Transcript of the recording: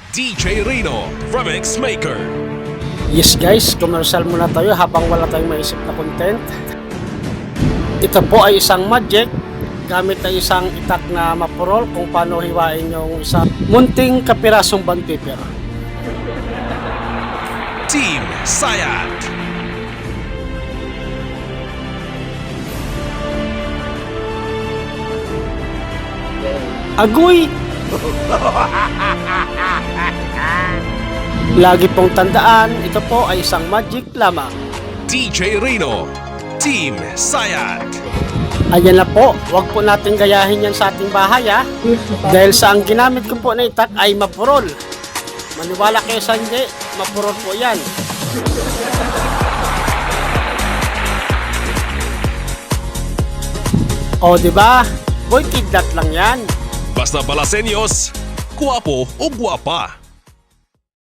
DJ Rino from X-Maker. Yes guys, commercial muna tayo habang wala tayong maisip na content. Ito po ay isang magic gamit ay isang itak na mapurol kung paano hiwain yung isang munting kapirasong bond paper. Team Sayat. Agoy! Lagi pong tandaan, ito po ay isang magic lamang. DJ Rino, Team Sayat. Ayan na po, wag po natin gayahin yan sa ating bahay ha. Dahil sa ang ginamit ko po na itak ay mapurol. Maniwala kayo sa hindi, mapurol po yan. O diba? Boy kidlat lang yan. Basta Balasenyos, guwapo o guwapa.